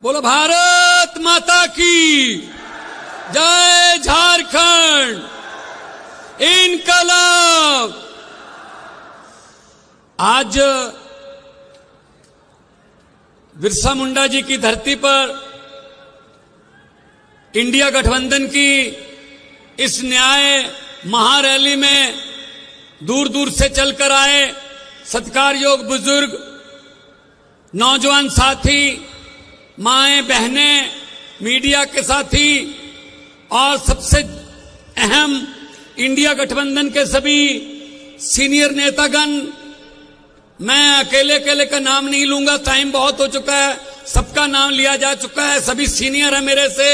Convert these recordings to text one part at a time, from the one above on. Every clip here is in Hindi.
बोलो भारत माता की जय। झारखंड इनकलाब। आज बिरसा मुंडा जी की धरती पर इंडिया गठबंधन की इस न्याय महारैली में दूर दूर से चलकर आए सत्कारयोग बुजुर्ग, नौजवान साथी, माएं बहनें, मीडिया के साथी और सबसे अहम इंडिया गठबंधन के सभी सीनियर नेतागण। मैं अकेले का नाम नहीं लूंगा, टाइम बहुत हो चुका है, सबका नाम लिया जा चुका है, सभी सीनियर है मेरे से।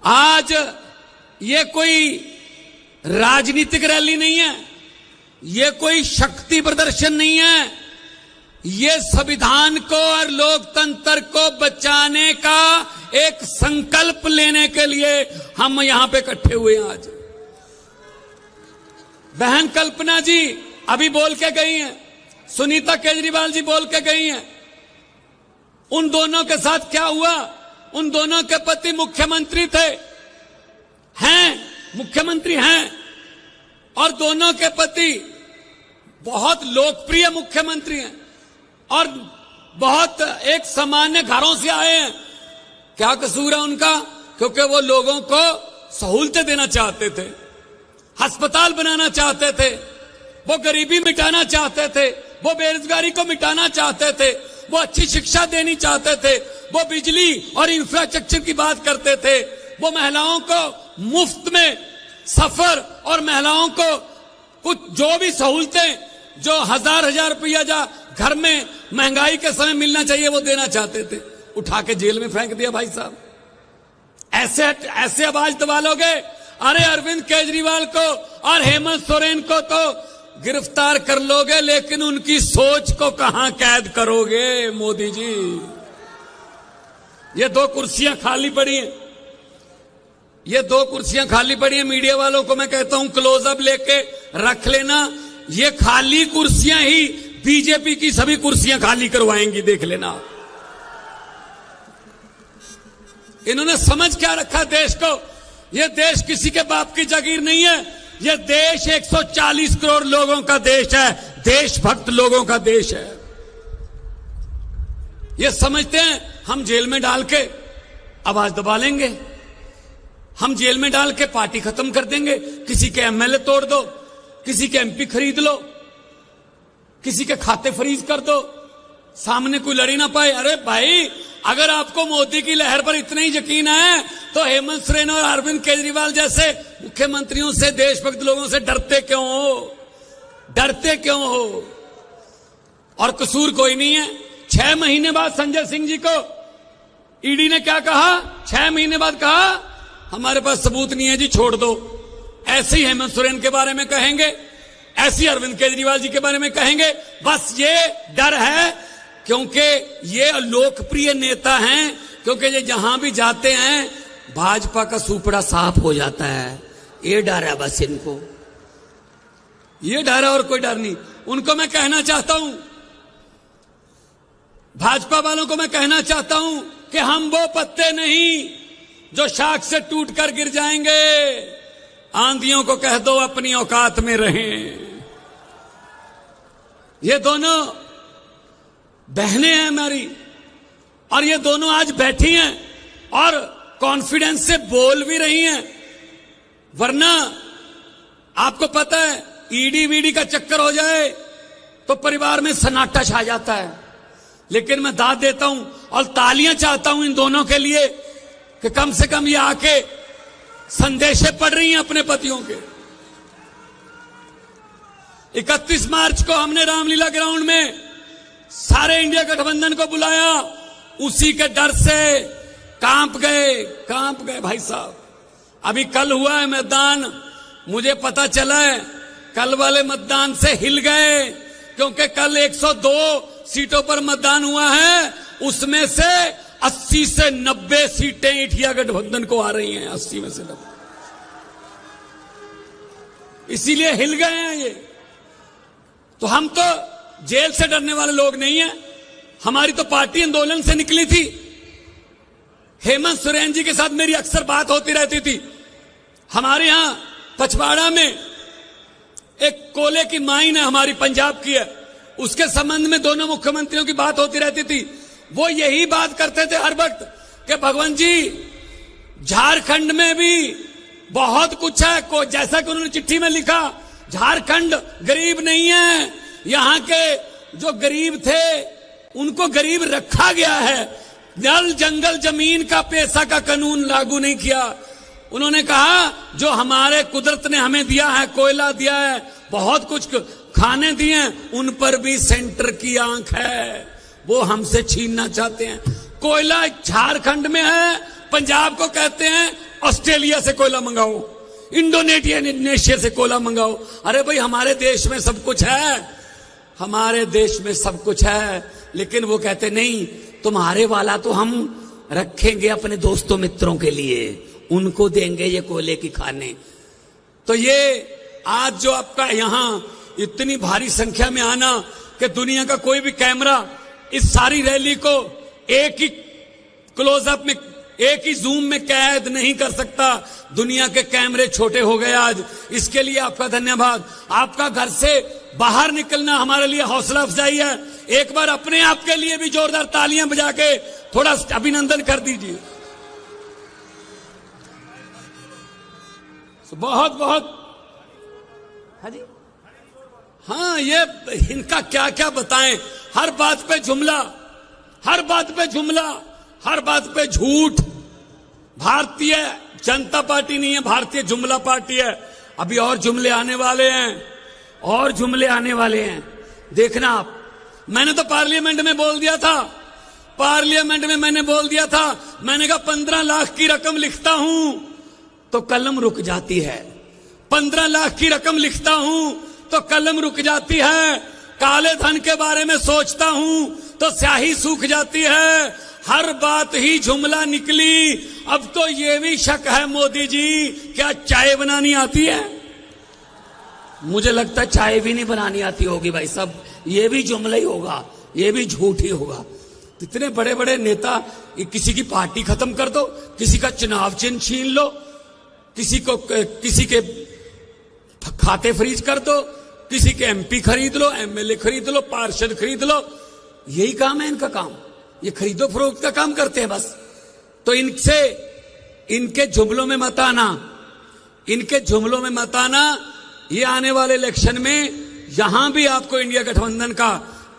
आज ये कोई राजनीतिक रैली नहीं है, ये कोई शक्ति प्रदर्शन नहीं है, ये संविधान को और लोकतंत्र को बचाने का एक संकल्प लेने के लिए हम यहां पे इकट्ठे हुए हैं। आज बहन कल्पना जी अभी बोल के गई हैं, सुनीता केजरीवाल जी बोल के गई हैं। उन दोनों के साथ क्या हुआ? उन दोनों के पति मुख्यमंत्री थे, मुख्यमंत्री हैं, और दोनों के पति बहुत लोकप्रिय मुख्यमंत्री हैं और बहुत एक सामान्य घरों से आए हैं। क्या कसूर है उनका? क्योंकि वो लोगों को सहूलतें देना चाहते थे, अस्पताल बनाना चाहते थे, वो गरीबी मिटाना चाहते थे, वो बेरोजगारी को मिटाना चाहते थे, वो अच्छी शिक्षा देनी चाहते थे, वो बिजली और इंफ्रास्ट्रक्चर की बात करते थे, वो महिलाओं को मुफ्त में सफर और महिलाओं को कुछ जो भी सहूलतें जो हजार रुपया जा घर में महंगाई के समय मिलना चाहिए वो देना चाहते थे। उठा के जेल में फेंक दिया भाई साहब। ऐसे आवाज दबा लोगे? अरे अरविंद केजरीवाल को और हेमंत सोरेन को तो गिरफ्तार कर लोगे, लेकिन उनकी सोच को कहां कैद करोगे मोदी जी? ये दो कुर्सियां खाली पड़ी हैं, ये दो कुर्सियां खाली पड़ी हैं। मीडिया वालों को मैं कहता हूं क्लोजअप लेके रख लेना, ये खाली कुर्सियां ही बीजेपी की सभी कुर्सियां खाली करवाएंगी, देख लेना। इन्होंने समझ क्या रखा देश को? यह देश किसी के बाप की जागीर नहीं है, यह देश 140 करोड़ लोगों का देश है, देशभक्त लोगों का देश है। ये समझते हैं हम जेल में डाल के आवाज दबा लेंगे, हम जेल में डाल के पार्टी खत्म कर देंगे, किसी के एमएलए तोड़ दो, किसी के एमपी खरीद लो, किसी के खाते फ्रीज कर दो, सामने कोई लड़ी ना पाए। अरे भाई, अगर आपको मोदी की लहर पर इतना ही यकीन है तो हेमंत सोरेन और अरविंद केजरीवाल जैसे मुख्यमंत्रियों से, देशभक्त लोगों से डरते क्यों हो? डरते क्यों हो? और कसूर कोई नहीं है। 6 महीने बाद संजय सिंह जी को ईडी ने क्या कहा? 6 महीने बाद कहा हमारे पास सबूत नहीं है जी, छोड़ दो। ऐसे ही हेमंत सोरेन के बारे में कहेंगे, ऐसी अरविंद केजरीवाल जी के बारे में कहेंगे। बस ये डर है क्योंकि ये लोकप्रिय नेता हैं, क्योंकि ये जहां भी जाते हैं भाजपा का सुपड़ा साफ हो जाता है। ये डर है बस इनको, ये डर है और कोई डर नहीं। उनको मैं कहना चाहता हूं, भाजपा वालों को मैं कहना चाहता हूं कि हम वो पत्ते नहीं जो शाख से टूटकर गिर जाएंगे। आंधियों को कह दो अपनी औकात में रहें। ये दोनों बहनें हैं हमारी, और ये दोनों आज बैठी हैं और कॉन्फिडेंस से बोल भी रही हैं। वरना आपको पता है ईडी वीडी का चक्कर हो जाए तो परिवार में सन्नाटा छा जाता है। लेकिन मैं दाद देता हूं और तालियां चाहता हूं इन दोनों के लिए कि कम से कम ये आके संदेशे पढ़ रही हैं अपने पतियों के। 31 मार्च को हमने रामलीला ग्राउंड में सारे इंडिया गठबंधन को बुलाया, उसी के डर से कांप गए भाई साहब। अभी कल हुआ है मतदान, मुझे पता चला है कल वाले मतदान से हिल गए, क्योंकि कल 102 सीटों पर मतदान हुआ है, उसमें से 80 से 90 सीटें इंडिया गठबंधन को आ रही हैं। 80 में से 90, इसीलिए हिल गए हैं ये। तो हम तो जेल से डरने वाले लोग नहीं हैं, हमारी तो पार्टी आंदोलन से निकली थी। हेमंत सोरेन जी के साथ मेरी अक्सर बात होती रहती थी। हमारे यहां पचवाड़ा में एक कोयले की माइन है, हमारी पंजाब की है, उसके संबंध में दोनों मुख्यमंत्रियों की बात होती रहती थी। वो यही बात करते थे हर वक्त कि भगवान जी झारखंड में भी बहुत कुछ है, को जैसा कि उन्होंने चिट्ठी में लिखा, झारखंड गरीब नहीं है, यहां के जो गरीब थे उनको गरीब रखा गया है, जल जंगल जमीन का पैसा का कानून लागू नहीं किया। उन्होंने कहा जो हमारे कुदरत ने हमें दिया है, कोयला दिया है, बहुत कुछ खाने दिए हैं, उन पर भी सेंटर की आंख है, वो हमसे छीनना चाहते हैं। कोयला झारखंड में है, पंजाब को कहते हैं ऑस्ट्रेलिया से कोयला मंगाओ, इंडोनेशिया से कोयला मंगाओ। अरे भाई हमारे देश में सब कुछ है, हमारे देश में सब कुछ है, लेकिन वो कहते नहीं, तुम्हारे वाला तो हम रखेंगे अपने दोस्तों मित्रों के लिए, उनको देंगे ये कोयले की खाने। तो ये आज जो आपका यहां इतनी भारी संख्या में आना कि दुनिया का कोई भी कैमरा इस सारी रैली को एक ही क्लोजअप में, एक ही जूम में कैद नहीं कर सकता। दुनिया के कैमरे छोटे हो गए आज, इसके लिए आपका धन्यवाद। आपका घर से बाहर निकलना हमारे लिए हौसला अफजाई है। एक बार अपने आप के लिए भी जोरदार तालियां बजा के थोड़ा अभिनंदन कर दीजिए। बहुत बहुत हाँ जी, हाँ, ये इनका क्या क्या बताएं, हर बात पे जुमला, हर बात पे जुमला, हर बात पे झूठ। भारतीय जनता पार्टी नहीं है, भारतीय जुमला पार्टी है। अभी और जुमले आने वाले हैं, और जुमले आने वाले हैं, देखना आप। मैंने तो पार्लियामेंट में बोल दिया था, पार्लियामेंट में मैंने बोल दिया था, मैंने कहा 15 लाख की रकम लिखता हूं तो कलम रुक जाती है, 15 लाख की रकम लिखता हूं तो कलम रुक जाती है, काले धन के बारे में सोचता हूं तो स्याही सूख जाती है, हर बात ही जुमला निकली। अब तो ये भी शक है मोदी जी, क्या चाय बनानी आती है? मुझे लगता है चाय भी नहीं बनानी आती होगी भाई साहब, ये भी जुमला ही होगा, ये भी झूठ ही होगा। इतने बड़े बड़े नेता, किसी की पार्टी खत्म कर दो, किसी का चुनाव चिन्ह छीन लो, किसी के खाते फ्रीज कर दो, किसी के एमपी खरीद लो, एमएलए खरीद लो, पार्षद खरीद लो, यही काम है इनका काम, ये खरीदो फरोख्त का काम करते हैं बस। तो इनसे, इनके जुमलों में मत आना, इनके जुमलों में मत आना। ये आने वाले इलेक्शन में जहां भी आपको इंडिया गठबंधन का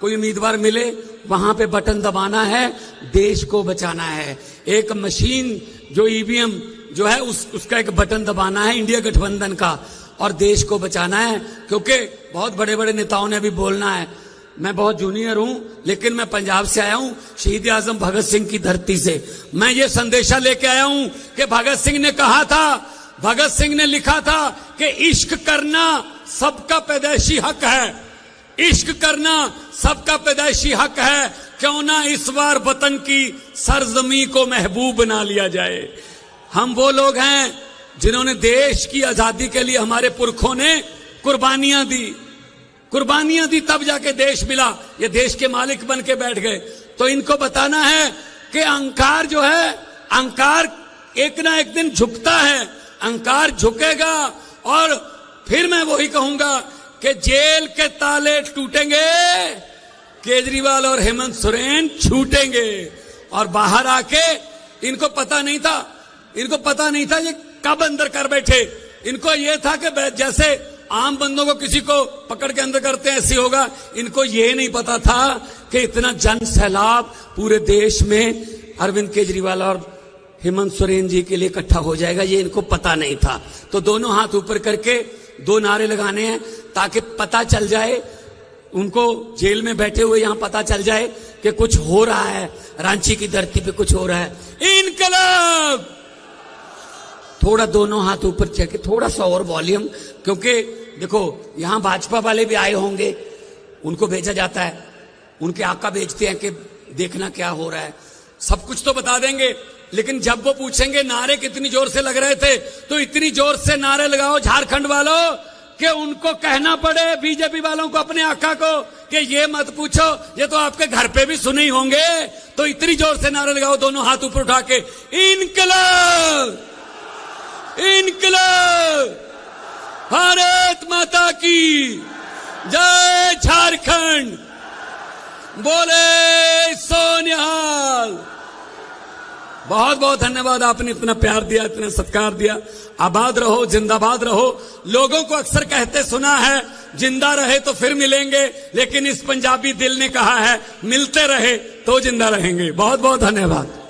कोई उम्मीदवार मिले, वहां पे बटन दबाना है, देश को बचाना है। एक मशीन जो ईवीएम जो है उसका एक बटन दबाना है इंडिया गठबंधन का, और देश को बचाना है। क्योंकि बहुत बड़े बड़े नेताओं ने भी बोलना है। मैं बहुत जूनियर हूं, लेकिन मैं पंजाब से आया हूं, शहीद आजम भगत सिंह की धरती से। मैं ये संदेशा लेके आया हूं कि भगत सिंह ने कहा था, भगत सिंह ने लिखा था कि इश्क करना सबका पैदाइशी हक है, इश्क करना सबका पैदाइशी हक है, क्यों ना इस बार वतन की सरजमी को महबूब बना लिया जाए। हम वो लोग हैं जिन्होंने देश की आजादी के लिए, हमारे पुरखों ने कुर्बानियां दी, कुर्बानियां दी, तब जाके देश मिला। ये देश के मालिक बन के बैठ गए। तो इनको बताना है कि अहंकार जो है, अहंकार एक ना एक दिन झुकता है, अहंकार झुकेगा। और फिर मैं वही कहूंगा कि जेल के ताले टूटेंगे, केजरीवाल और हेमंत सोरेन छूटेंगे। और बाहर आके, इनको पता नहीं था, इनको पता नहीं था ये कब अंदर कर बैठे। इनको ये था कि जैसे आम बंदों को किसी को पकड़ के अंदर करते हैं ऐसे होगा। इनको ये नहीं पता था कि इतना जन सैलाब पूरे देश में अरविंद केजरीवाल और हेमंत सोरेन जी के लिए इकट्ठा हो जाएगा, ये इनको पता नहीं था। तो दोनों हाथ ऊपर करके 2 नारे लगाने हैं ताकि पता चल जाए उनको, जेल में बैठे हुए यहां पता चल जाए कि कुछ हो रहा है, रांची की धरती पे कुछ हो रहा है। इनकलाब! थोड़ा दोनों हाथ ऊपर चेक, थोड़ा सा और वॉल्यूम, क्योंकि देखो यहां भाजपा वाले भी आए होंगे, उनको भेजा जाता है, उनके आका भेजते हैं कि देखना क्या हो रहा है। सब कुछ तो बता देंगे, लेकिन जब वो पूछेंगे नारे कितनी जोर से लग रहे थे, तो इतनी जोर से नारे लगाओ झारखंड वालों कि उनको कहना पड़े बीजेपी वालों को, अपने आका को, कि ये मत पूछो, ये तो आपके घर पे भी सुने ही होंगे, तो इतनी जोर से नारा लगाओ दोनों हाथ ऊपर उठा के, इनकलाब इनकलाब, भारत माता की जय, झारखंड बोले सोनिहाल। बहुत बहुत धन्यवाद, आपने इतना प्यार दिया, इतना सत्कार दिया। आबाद रहो, जिंदाबाद रहो। लोगों को अक्सर कहते सुना है, जिंदा रहे तो फिर मिलेंगे, लेकिन इस पंजाबी दिल ने कहा है मिलते रहे तो जिंदा रहेंगे। बहुत बहुत धन्यवाद।